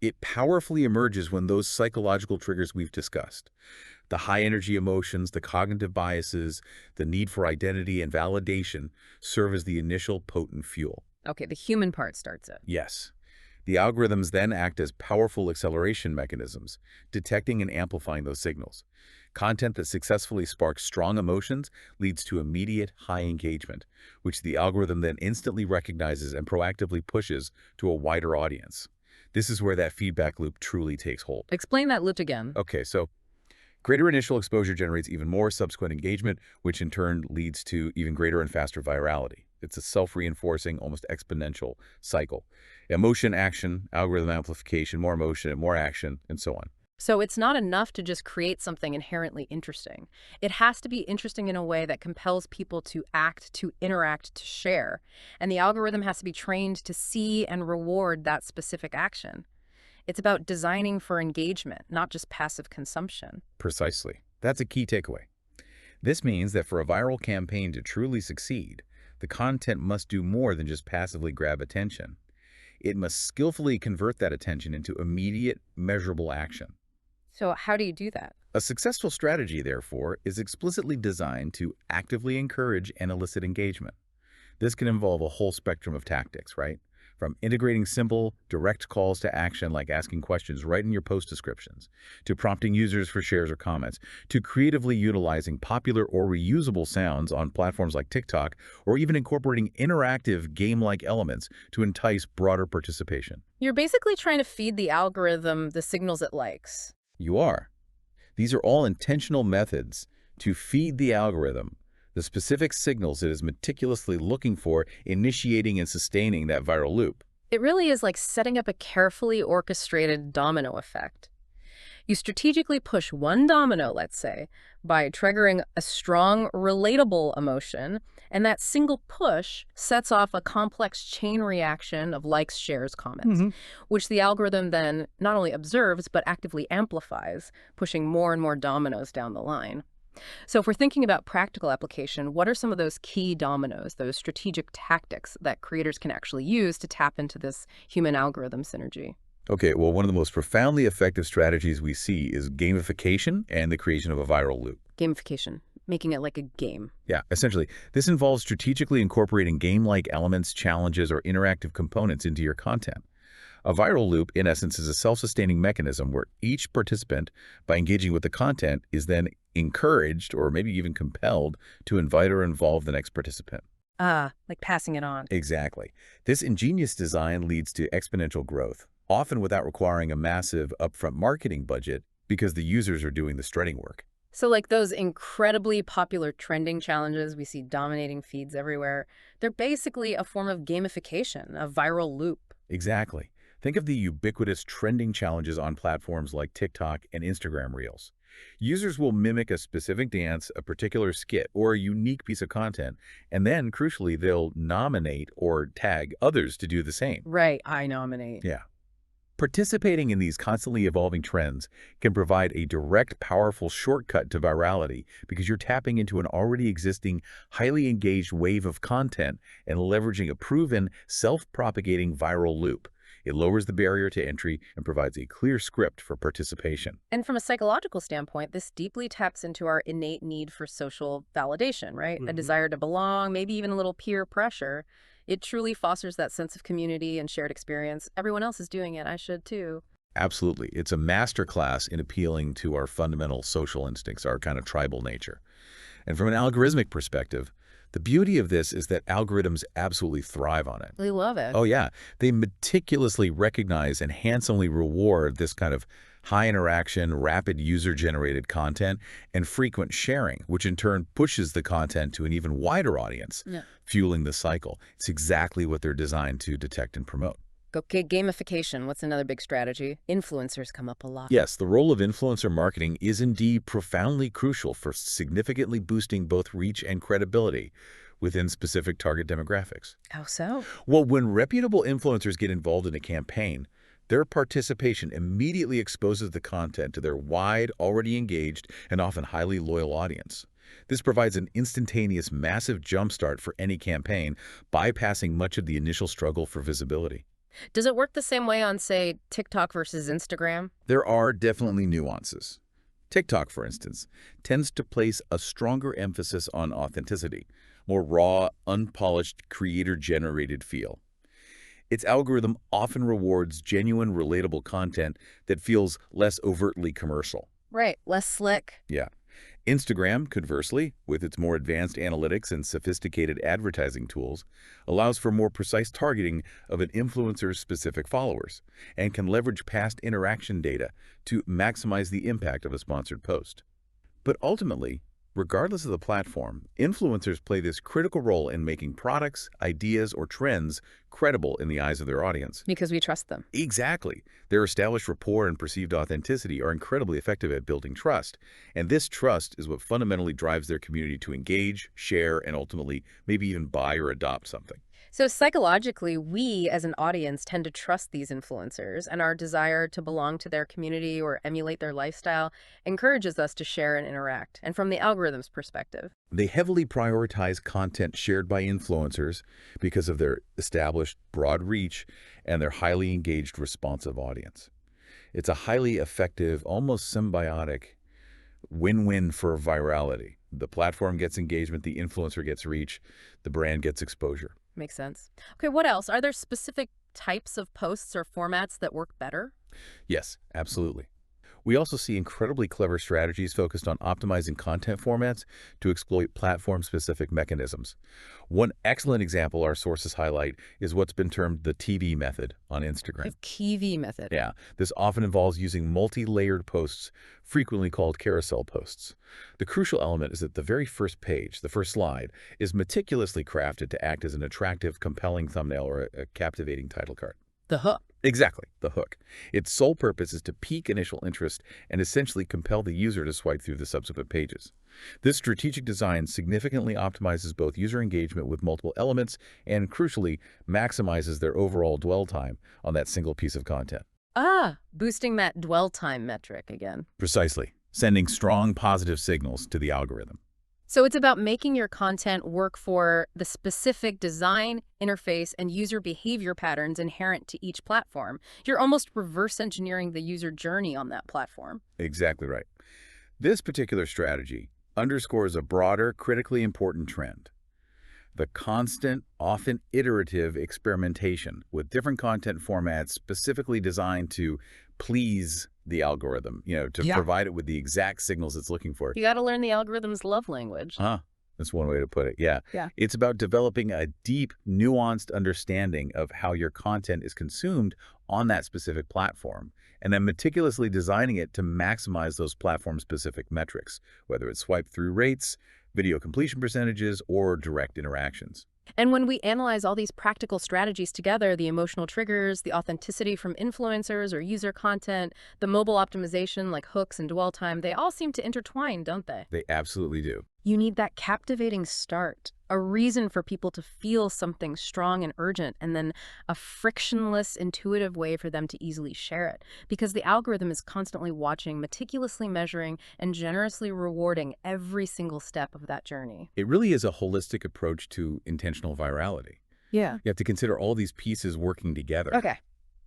Speaker 2: It powerfully emerges when those psychological triggers we've discussed, the high-energy emotions, the cognitive biases, the need for identity and validation, serve as the initial potent fuel.
Speaker 1: Okay, the human part starts it.
Speaker 2: Yes. The algorithms then act as powerful acceleration mechanisms, detecting and amplifying those signals. Content that successfully sparks strong emotions leads to immediate high engagement, which the algorithm then instantly recognizes and proactively pushes to a wider audience. This is where that feedback loop truly takes hold.
Speaker 1: Explain that loop again.
Speaker 2: Okay, so greater initial exposure generates even more subsequent engagement, which in turn leads to even greater and faster virality. It's a self-reinforcing, almost exponential cycle. Emotion, action, algorithm amplification, more emotion, and more action, and so on.
Speaker 1: So it's not enough to just create something inherently interesting. It has to be interesting in a way that compels people to act, to interact, to share. And the algorithm has to be trained to see and reward that specific action. It's about designing for engagement, not just passive consumption.
Speaker 2: Precisely. That's a key takeaway. This means that for a viral campaign to truly succeed, the content must do more than just passively grab attention. It must skillfully convert that attention into immediate, measurable action.
Speaker 1: So how do you do that?
Speaker 2: A successful strategy, therefore, is explicitly designed to actively encourage and elicit engagement. This can involve a whole spectrum of tactics, right? From integrating simple, direct calls to action like asking questions right in your post descriptions, to prompting users for shares or comments, to creatively utilizing popular or reusable sounds on platforms like TikTok, or even incorporating interactive game-like elements to entice broader participation.
Speaker 1: You're basically trying to feed the algorithm the signals it likes.
Speaker 2: You are. These are all intentional methods to feed the algorithm the specific signals it is meticulously looking for, initiating and sustaining that viral loop.
Speaker 1: It really is like setting up a carefully orchestrated domino effect. You strategically push one domino, let's say, by triggering a strong, relatable emotion, and that single push sets off a complex chain reaction of likes, shares, comments, which the algorithm then not only observes, but actively amplifies, pushing more and more dominoes down the line. So if we're thinking about practical application, what are some of those key dominoes, those strategic tactics that creators can actually use to tap into this human algorithm synergy?
Speaker 2: Okay, well, one of the most profoundly effective strategies we see is gamification and the creation of a viral loop.
Speaker 1: Gamification, making it like a game.
Speaker 2: Yeah, essentially, this involves strategically incorporating game-like elements, challenges, or interactive components into your content. A viral loop, in essence, is a self-sustaining mechanism where each participant, by engaging with the content, is then encouraged or maybe even compelled to invite or involve the next participant.
Speaker 1: Like passing it on.
Speaker 2: Exactly. This ingenious design leads to exponential growth, often without requiring a massive upfront marketing budget because the users are doing the shredding work.
Speaker 1: So like those incredibly popular trending challenges we see dominating feeds everywhere, they're basically a form of gamification, a viral loop.
Speaker 2: Exactly. Think of the ubiquitous trending challenges on platforms like TikTok and Instagram Reels. Users will mimic a specific dance, a particular skit, or a unique piece of content, and then, crucially, they'll nominate or tag others to do the same.
Speaker 1: Right, I nominate.
Speaker 2: Yeah. Participating in these constantly evolving trends can provide a direct, powerful shortcut to virality because you're tapping into an already existing, highly engaged wave of content and leveraging a proven, self-propagating viral loop. It lowers the barrier to entry and provides a clear script for participation.
Speaker 1: And from a psychological standpoint, this deeply taps into our innate need for social validation, right? A desire to belong, maybe even a little peer pressure. It truly fosters that sense of community and shared experience. Everyone else is doing it. I should too.
Speaker 2: Absolutely. It's a masterclass in appealing to our fundamental social instincts, our kind of tribal nature. And from an algorithmic perspective, the beauty of this is that algorithms absolutely thrive on it.
Speaker 1: They love it.
Speaker 2: Oh, yeah. They meticulously recognize and handsomely reward this kind of high interaction, rapid user-generated content, and frequent sharing, which in turn pushes the content to an even wider audience, fueling the cycle. It's exactly what they're designed to detect and promote.
Speaker 1: Okay, gamification. What's another big strategy? Influencers come up a lot.
Speaker 2: Yes, the role of influencer marketing is indeed profoundly crucial for significantly boosting both reach and credibility within specific target demographics.
Speaker 1: How so?
Speaker 2: Well, when reputable influencers get involved in a campaign, their participation immediately exposes the content to their wide, already engaged, and often highly loyal audience. This provides an instantaneous, massive jumpstart for any campaign, bypassing much of the initial struggle for visibility.
Speaker 1: Does it work the same way on, say, TikTok versus Instagram?
Speaker 2: There are definitely nuances. TikTok, for instance, tends to place a stronger emphasis on authenticity, more raw, unpolished, creator-generated feel. Its algorithm often rewards genuine, relatable content that feels less overtly commercial.
Speaker 1: Right, less slick.
Speaker 2: Yeah. Instagram, conversely, with its more advanced analytics and sophisticated advertising tools, allows for more precise targeting of an influencer's specific followers and can leverage past interaction data to maximize the impact of a sponsored post. But ultimately, regardless of the platform, influencers play this critical role in making products, ideas, or trends credible in the eyes of their audience.
Speaker 1: Because we trust them.
Speaker 2: Exactly. Their established rapport and perceived authenticity are incredibly effective at building trust. And this trust is what fundamentally drives their community to engage, share, and ultimately maybe even buy or adopt something.
Speaker 1: So psychologically, we as an audience tend to trust these influencers, and our desire to belong to their community or emulate their lifestyle encourages us to share and interact. And from the algorithm's perspective,
Speaker 2: They heavily prioritize content shared by influencers because of their established broad reach and their highly engaged, responsive audience. It's a highly effective, almost symbiotic win-win for virality. The platform gets engagement, the influencer gets reach, the brand gets exposure.
Speaker 1: makes sense. Okay, what else? Are there specific types of posts or formats that work better?
Speaker 2: Yes, absolutely. We also see incredibly clever strategies focused on optimizing content formats to exploit platform-specific mechanisms. One excellent example our sources highlight is what's been termed the TV method on Instagram.
Speaker 1: The Kiwi method.
Speaker 2: Yeah, this often involves using multi-layered posts, frequently called carousel posts. The crucial element is that the very first page, the first slide, is meticulously crafted to act as an attractive, compelling thumbnail or a captivating title card.
Speaker 1: The hook.
Speaker 2: Exactly, the hook. Its sole purpose is to pique initial interest and essentially compel the user to swipe through the subsequent pages. This strategic design significantly optimizes both user engagement with multiple elements and, crucially, maximizes their overall dwell time on that single piece of content.
Speaker 1: Boosting that dwell time metric again.
Speaker 2: Precisely, sending strong positive signals to the algorithm.
Speaker 1: So it's about making your content work for the specific design, interface, and user behavior patterns inherent to each platform. You're almost reverse engineering the user journey on that platform.
Speaker 2: Exactly right. This particular strategy underscores a broader, critically important trend: the constant, often iterative experimentation with different content formats specifically designed to please the algorithm, to provide it with the exact signals it's looking for.
Speaker 1: You got to learn the algorithm's love language.
Speaker 2: That's one way to put it. Yeah.
Speaker 1: Yeah.
Speaker 2: It's about developing a deep, nuanced understanding of how your content is consumed on that specific platform, and then meticulously designing it to maximize those platform-specific metrics, whether it's swipe-through rates, video completion percentages, or direct interactions.
Speaker 1: And when we analyze all these practical strategies together, the emotional triggers, the authenticity from influencers or user content, the mobile optimization like hooks and dwell time, they all seem to intertwine, don't they?
Speaker 2: They absolutely do.
Speaker 1: You need that captivating start, a reason for people to feel something strong and urgent, and then a frictionless, intuitive way for them to easily share it. Because the algorithm is constantly watching, meticulously measuring, and generously rewarding every single step of that journey.
Speaker 2: It really is a holistic approach to intentional virality.
Speaker 1: Yeah.
Speaker 2: You have to consider all these pieces working together.
Speaker 1: Okay.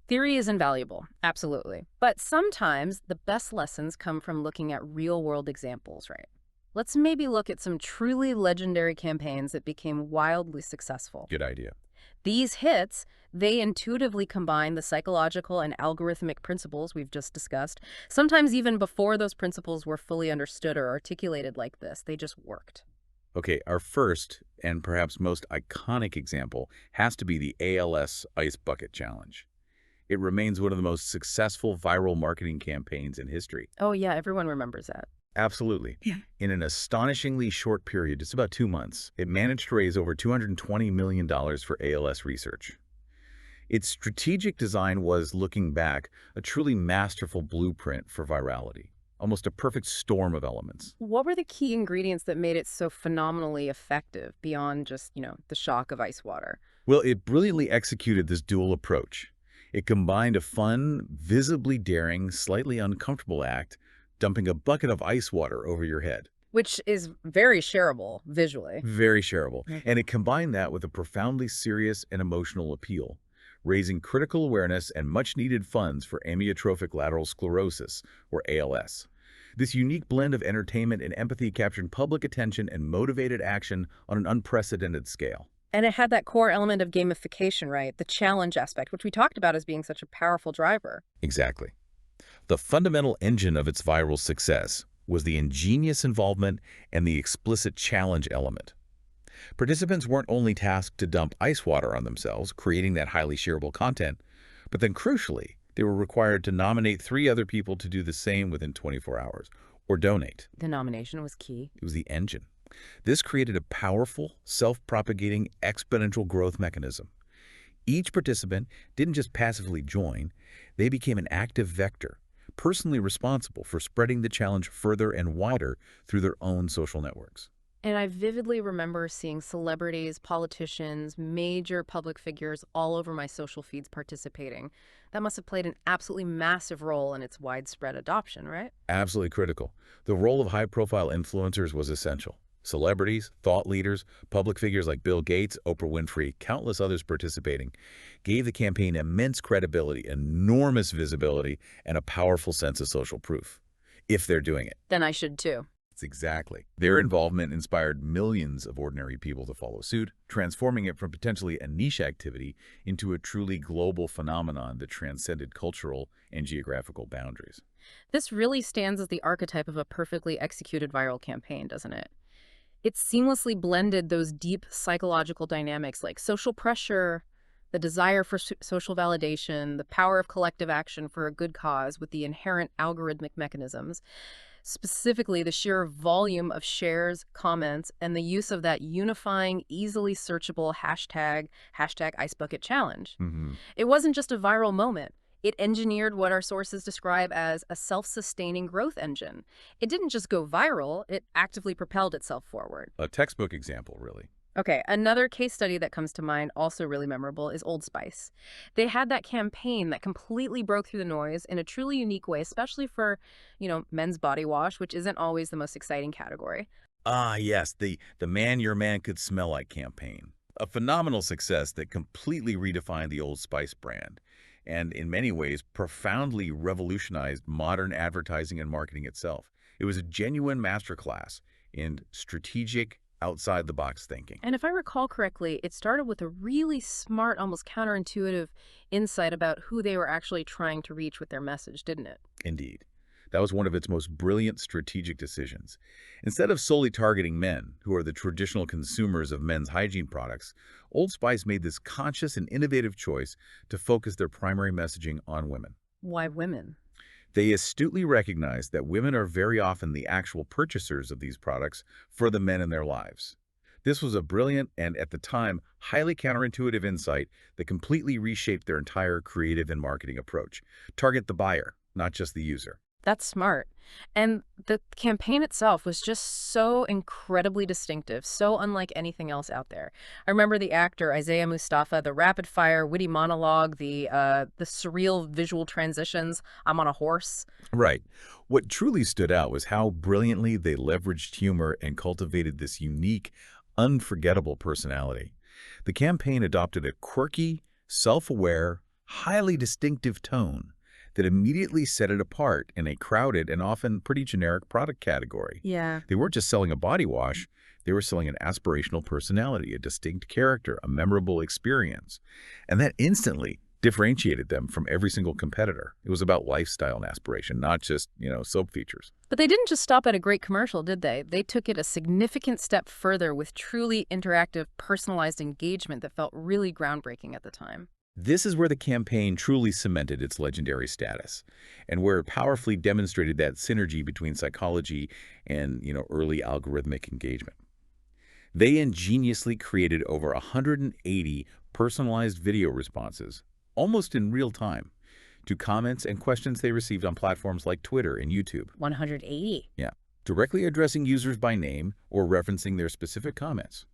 Speaker 1: Theory is invaluable, absolutely. But sometimes the best lessons come from looking at real-world examples, right? Let's maybe look at some truly legendary campaigns that became wildly successful.
Speaker 2: Good idea.
Speaker 1: These hits, they intuitively combine the psychological and algorithmic principles we've just discussed, sometimes even before those principles were fully understood or articulated like this. They just worked.
Speaker 2: Okay, our first and perhaps most iconic example has to be the ALS Ice Bucket Challenge. It remains one of the most successful viral marketing campaigns in history.
Speaker 1: Oh yeah, everyone remembers that.
Speaker 2: Absolutely.
Speaker 1: Yeah.
Speaker 2: In an astonishingly short period, just about 2 months, it managed to raise over $220 million for ALS research. Its strategic design was, looking back, a truly masterful blueprint for virality, almost a perfect storm of elements.
Speaker 1: What were the key ingredients that made it so phenomenally effective beyond just, the shock of ice water?
Speaker 2: Well, it brilliantly executed this dual approach. It combined a fun, visibly daring, slightly uncomfortable act, dumping a bucket of ice water over your head.
Speaker 1: Which is very shareable visually.
Speaker 2: Very shareable.
Speaker 1: Mm.
Speaker 2: And it combined that with a profoundly serious and emotional appeal, raising critical awareness and much-needed funds for amyotrophic lateral sclerosis, or ALS. This unique blend of entertainment and empathy captured public attention and motivated action on an unprecedented scale.
Speaker 1: And it had that core element of gamification, right? The challenge aspect, which we talked about as being such a powerful driver.
Speaker 2: Exactly. The fundamental engine of its viral success was the ingenious involvement and the explicit challenge element. Participants weren't only tasked to dump ice water on themselves, creating that highly shareable content, but then crucially, they were required to nominate 3 other people to do the same within 24 hours, or donate.
Speaker 1: The nomination was key.
Speaker 2: It was the engine. This created a powerful, self-propagating, exponential growth mechanism. Each participant didn't just passively join, they became an active vector, personally responsible for spreading the challenge further and wider through their own social networks.
Speaker 1: And I vividly remember seeing celebrities, politicians, major public figures all over my social feeds participating. That must have played an absolutely massive role in its widespread adoption, right?
Speaker 2: Absolutely critical. The role of high-profile influencers was essential. Celebrities, thought leaders, public figures like Bill Gates, Oprah Winfrey, countless others participating, gave the campaign immense credibility, enormous visibility, and a powerful sense of social proof. If they're doing it.
Speaker 1: Then I should too.
Speaker 2: It's exactly. Their involvement inspired millions of ordinary people to follow suit, transforming it from potentially a niche activity into a truly global phenomenon that transcended cultural and geographical boundaries.
Speaker 1: This really stands as the archetype of a perfectly executed viral campaign, doesn't it? It seamlessly blended those deep psychological dynamics like social pressure, the desire for social validation, the power of collective action for a good cause with the inherent algorithmic mechanisms, specifically the sheer volume of shares, comments, and the use of that unifying, easily searchable hashtag IceBucketChallenge. It wasn't just a viral moment. It engineered what our sources describe as a self-sustaining growth engine. It didn't just go viral, it actively propelled itself forward.
Speaker 2: A textbook example, really.
Speaker 1: Okay, another case study that comes to mind, also really memorable, is Old Spice. They had that campaign that completely broke through the noise in a truly unique way, especially for, men's body wash, which isn't always the most exciting category.
Speaker 2: Ah, yes, the Man Your Man Could Smell Like campaign. A phenomenal success that completely redefined the Old Spice brand and in many ways profoundly revolutionized modern advertising and marketing itself. It was a genuine masterclass in strategic, outside-the-box thinking.
Speaker 1: And if I recall correctly, it started with a really smart, almost counterintuitive insight about who they were actually trying to reach with their message, didn't it?
Speaker 2: Indeed. That was one of its most brilliant strategic decisions. Instead of solely targeting men, who are the traditional consumers of men's hygiene products, Old Spice made this conscious and innovative choice to focus their primary messaging on women.
Speaker 1: Why women?
Speaker 2: They astutely recognized that women are very often the actual purchasers of these products for the men in their lives. This was a brilliant and, at the time, highly counterintuitive insight that completely reshaped their entire creative and marketing approach. Target the buyer, not just the user.
Speaker 1: That's smart. And the campaign itself was just so incredibly distinctive, so unlike anything else out there. I remember the actor Isaiah Mustafa, the rapid-fire, witty monologue, the surreal visual transitions. I'm on a horse.
Speaker 2: Right. What truly stood out was how brilliantly they leveraged humor and cultivated this unique, unforgettable personality. The campaign adopted a quirky, self-aware, highly distinctive tone that immediately set it apart in a crowded and often pretty generic product category.
Speaker 1: Yeah.
Speaker 2: They weren't just selling a body wash, they were selling an aspirational personality, a distinct character, a memorable experience. And that instantly differentiated them from every single competitor. It was about lifestyle and aspiration, not just, soap features.
Speaker 1: But they didn't just stop at a great commercial, did they? They took it a significant step further with truly interactive, personalized engagement that felt really groundbreaking at the time.
Speaker 2: This is where the campaign truly cemented its legendary status, and where it powerfully demonstrated that synergy between psychology and, early algorithmic engagement. They ingeniously created over 180 personalized video responses, almost in real time, to comments and questions they received on platforms like Twitter and YouTube.
Speaker 1: 180.
Speaker 2: Yeah, directly addressing users by name or referencing their specific comments.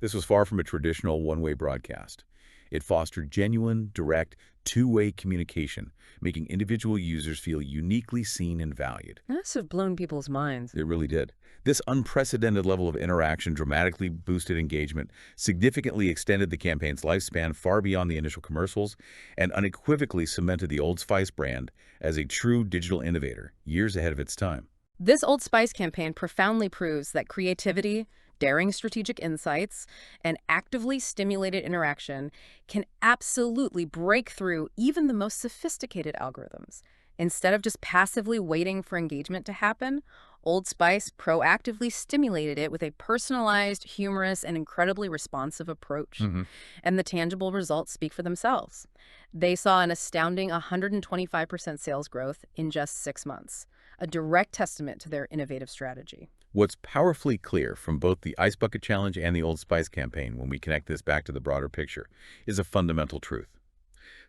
Speaker 2: This was far from a traditional one-way broadcast. It fostered genuine, direct, two-way communication, making individual users feel uniquely seen and valued.
Speaker 1: That must have blown people's minds.
Speaker 2: It really did. This unprecedented level of interaction dramatically boosted engagement, significantly extended the campaign's lifespan far beyond the initial commercials, and unequivocally cemented the Old Spice brand as a true digital innovator, years ahead of its time.
Speaker 1: This Old Spice campaign profoundly proves that creativity, daring strategic insights, and actively stimulated interaction can absolutely break through even the most sophisticated algorithms. Instead of just passively waiting for engagement to happen, Old Spice proactively stimulated it with a personalized, humorous, and incredibly responsive approach. And the tangible results speak for themselves. They saw an astounding 125% sales growth in just 6 months, a direct testament to their innovative strategy.
Speaker 2: What's powerfully clear from both the Ice Bucket Challenge and the Old Spice campaign, when we connect this back to the broader picture, is a fundamental truth.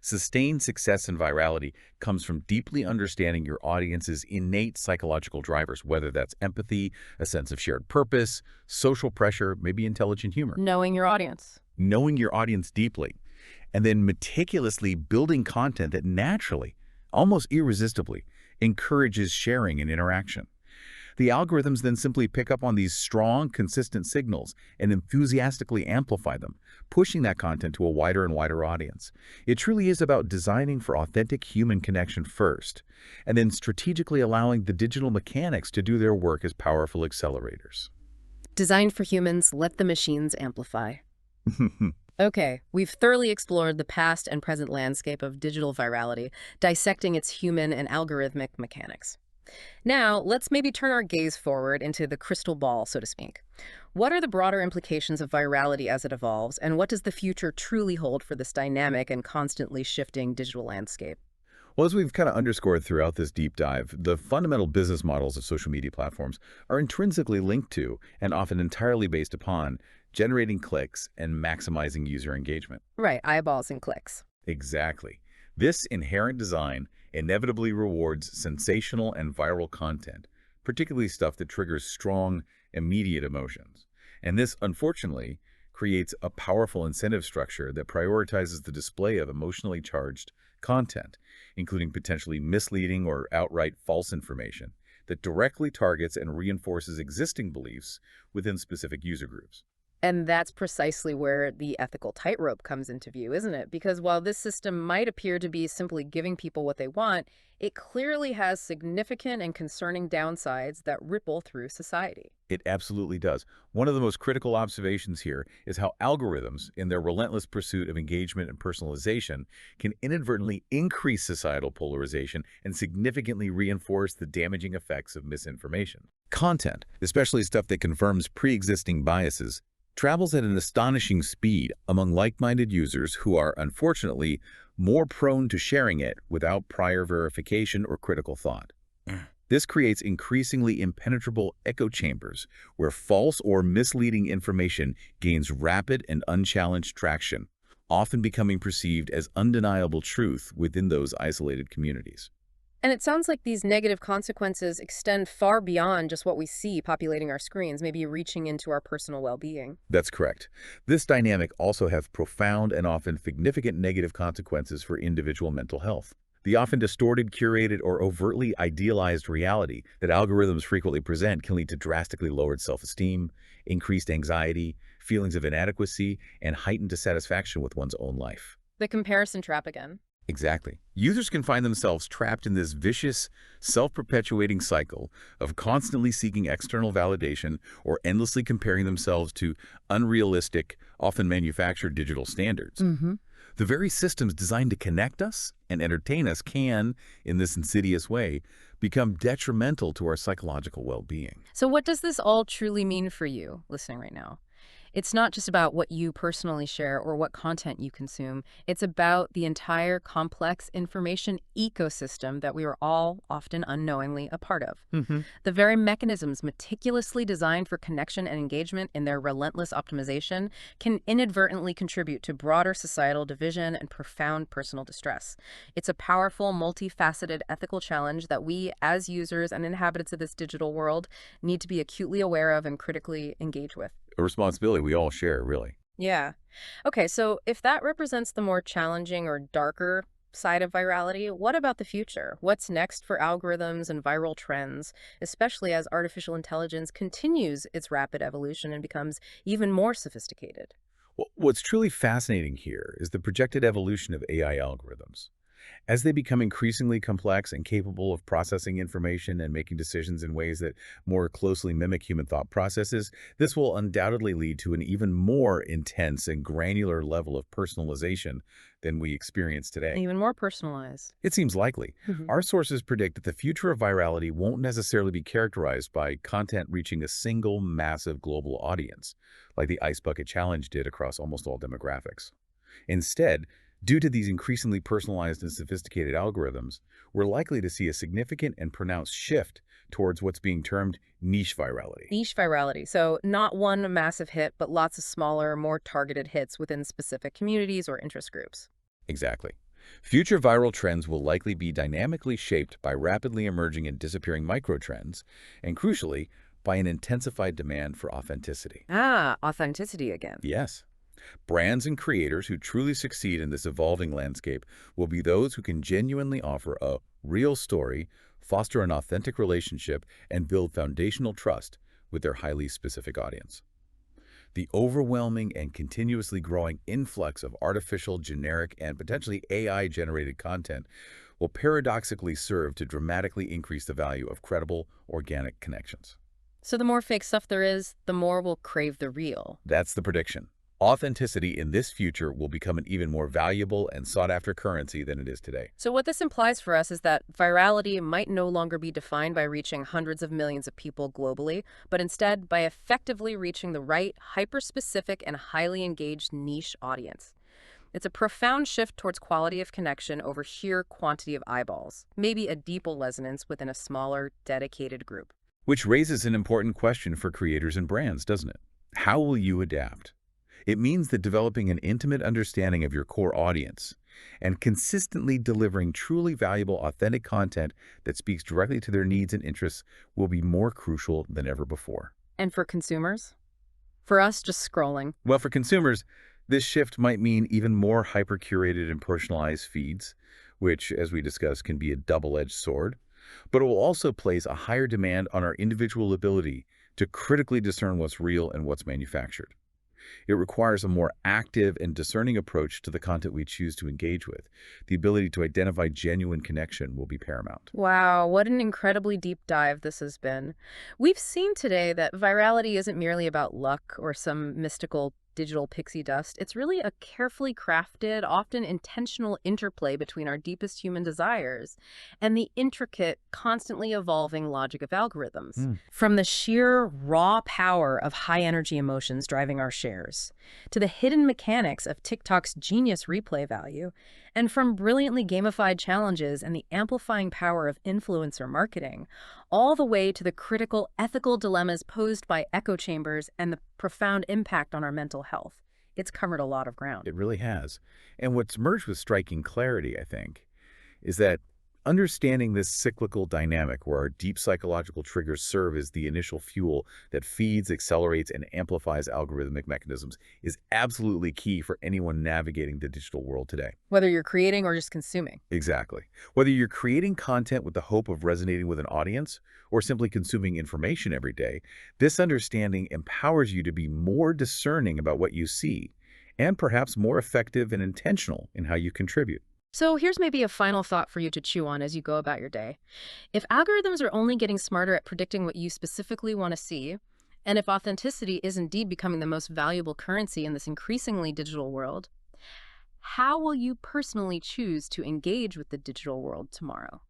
Speaker 2: Sustained success and virality comes from deeply understanding your audience's innate psychological drivers, whether that's empathy, a sense of shared purpose, social pressure, maybe intelligent humor.
Speaker 1: Knowing your audience.
Speaker 2: Knowing your audience deeply, and then meticulously building content that naturally, almost irresistibly, encourages sharing and interaction. The algorithms then simply pick up on these strong, consistent signals and enthusiastically amplify them, pushing that content to a wider and wider audience. It truly is about designing for authentic human connection first, and then strategically allowing the digital mechanics to do their work as powerful accelerators.
Speaker 1: Designed for humans, let the machines amplify. Okay, we've thoroughly explored the past and present landscape of digital virality, dissecting its human and algorithmic mechanics. Now, let's maybe turn our gaze forward into the crystal ball, so to speak. What are the broader implications of virality as it evolves, and what does the future truly hold for this dynamic and constantly shifting digital landscape?
Speaker 2: Well, as we've kind of underscored throughout this deep dive, the fundamental business models of social media platforms are intrinsically linked to, and often entirely based upon, generating clicks and maximizing user engagement.
Speaker 1: Right, eyeballs and clicks.
Speaker 2: Exactly. This inherent design inevitably rewards sensational and viral content, particularly stuff that triggers strong, immediate emotions. And this, unfortunately, creates a powerful incentive structure that prioritizes the display of emotionally charged content, including potentially misleading or outright false information that directly targets and reinforces existing beliefs within specific user groups.
Speaker 1: And that's precisely where the ethical tightrope comes into view, isn't it? Because while this system might appear to be simply giving people what they want, it clearly has significant and concerning downsides that ripple through society.
Speaker 2: It absolutely does. One of the most critical observations here is how algorithms, in their relentless pursuit of engagement and personalization, can inadvertently increase societal polarization and significantly reinforce the damaging effects of misinformation. Content, especially stuff that confirms pre-existing biases, travels at an astonishing speed among like-minded users who are, unfortunately, more prone to sharing it without prior verification or critical thought. This creates increasingly impenetrable echo chambers where false or misleading information gains rapid and unchallenged traction, often becoming perceived as undeniable truth within those isolated communities.
Speaker 1: And it sounds like these negative consequences extend far beyond just what we see populating our screens, maybe reaching into our personal well-being.
Speaker 2: That's correct. This dynamic also has profound and often significant negative consequences for individual mental health. The often distorted, curated, or overtly idealized reality that algorithms frequently present can lead to drastically lowered self-esteem, increased anxiety, feelings of inadequacy, and heightened dissatisfaction with one's own life.
Speaker 1: The comparison trap again.
Speaker 2: Exactly. Users can find themselves trapped in this vicious, self-perpetuating cycle of constantly seeking external validation or endlessly comparing themselves to unrealistic, often manufactured digital standards. The very systems designed to connect us and entertain us can, in this insidious way, become detrimental to our psychological well-being.
Speaker 1: So what does this all truly mean for you listening right now? It's not just about what you personally share or what content you consume. It's about the entire complex information ecosystem that we are all often unknowingly a part of.
Speaker 2: Hmm.
Speaker 1: The very mechanisms meticulously designed for connection and engagement in their relentless optimization can inadvertently contribute to broader societal division and profound personal distress. It's a powerful, multifaceted ethical challenge that we, as users and inhabitants of this digital world, need to be acutely aware of and critically engage with.
Speaker 2: A responsibility we all share, really.
Speaker 1: Yeah. Okay, so if that represents the more challenging or darker side of virality, what about the future? What's next for algorithms and viral trends, especially as artificial intelligence continues its rapid evolution and becomes even more sophisticated?
Speaker 2: Well, what's truly fascinating here is the projected evolution of AI algorithms. As they become increasingly complex and capable of processing information and making decisions in ways that more closely mimic human thought processes, this will undoubtedly lead to an even more intense and granular level of personalization than we experience today.
Speaker 1: Even more personalized.
Speaker 2: It seems likely.
Speaker 1: Mhm.
Speaker 2: Our sources predict that the future of virality won't necessarily be characterized by content reaching a single massive global audience, like the Ice Bucket Challenge did across almost all demographics. Instead, due to these increasingly personalized and sophisticated algorithms, we're likely to see a significant and pronounced shift towards what's being termed niche virality.
Speaker 1: Niche virality. So not one massive hit, but lots of smaller, more targeted hits within specific communities or interest groups.
Speaker 2: Exactly. Future viral trends will likely be dynamically shaped by rapidly emerging and disappearing microtrends, and crucially, by an intensified demand for authenticity.
Speaker 1: Ah, authenticity again.
Speaker 2: Yes. Brands and creators who truly succeed in this evolving landscape will be those who can genuinely offer a real story, foster an authentic relationship, and build foundational trust with their highly specific audience. The overwhelming and continuously growing influx of artificial, generic, and potentially AI-generated content will paradoxically serve to dramatically increase the value of credible, organic connections.
Speaker 1: So the more fake stuff there is, the more we'll crave the real.
Speaker 2: That's the prediction. Authenticity in this future will become an even more valuable and sought-after currency than it is today.
Speaker 1: So what this implies for us is that virality might no longer be defined by reaching hundreds of millions of people globally, but instead by effectively reaching the right, hyper-specific, and highly engaged niche audience. It's a profound shift towards quality of connection over sheer quantity of eyeballs, maybe a deeper resonance within a smaller, dedicated group.
Speaker 2: Which raises an important question for creators and brands, doesn't it? How will you adapt? It means that developing an intimate understanding of your core audience and consistently delivering truly valuable, authentic content that speaks directly to their needs and interests will be more crucial than ever before.
Speaker 1: And for consumers? For us, just scrolling.
Speaker 2: Well, for consumers, this shift might mean even more hyper-curated and personalized feeds, which, as we discussed, can be a double-edged sword. But it will also place a higher demand on our individual ability to critically discern what's real and what's manufactured. It requires a more active and discerning approach to the content we choose to engage with. The ability to identify genuine connection will be paramount.
Speaker 1: Wow, what an incredibly deep dive this has been. We've seen today that virality isn't merely about luck or some mystical digital pixie dust. It's really a carefully crafted, often intentional interplay between our deepest human desires and the intricate, constantly evolving logic of algorithms. From the sheer raw power of high-energy emotions driving our shares, to the hidden mechanics of TikTok's genius replay value, and from brilliantly gamified challenges and the amplifying power of influencer marketing, all the way to the critical ethical dilemmas posed by echo chambers and the profound impact on our mental health. It's covered a lot of ground.
Speaker 2: It really has. And what's emerged with striking clarity, I think, is that understanding this cyclical dynamic where our deep psychological triggers serve as the initial fuel that feeds, accelerates, and amplifies algorithmic mechanisms is absolutely key for anyone navigating the digital world today.
Speaker 1: Whether you're creating or just consuming.
Speaker 2: Exactly. Whether you're creating content with the hope of resonating with an audience or simply consuming information every day, this understanding empowers you to be more discerning about what you see and perhaps more effective and intentional in how you contribute.
Speaker 1: So here's maybe a final thought for you to chew on as you go about your day. If algorithms are only getting smarter at predicting what you specifically want to see, and if authenticity is indeed becoming the most valuable currency in this increasingly digital world, how will you personally choose to engage with the digital world tomorrow?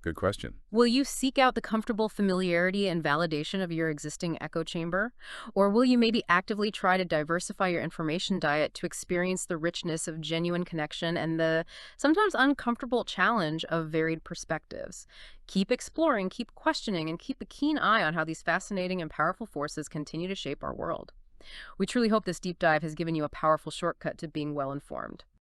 Speaker 2: Good question.
Speaker 1: Will you seek out the comfortable familiarity and validation of your existing echo chamber? Or will you maybe actively try to diversify your information diet to experience the richness of genuine connection and the sometimes uncomfortable challenge of varied perspectives? Keep exploring, keep questioning, and keep a keen eye on how these fascinating and powerful forces continue to shape our world. We truly hope this deep dive has given you a powerful shortcut to being well informed.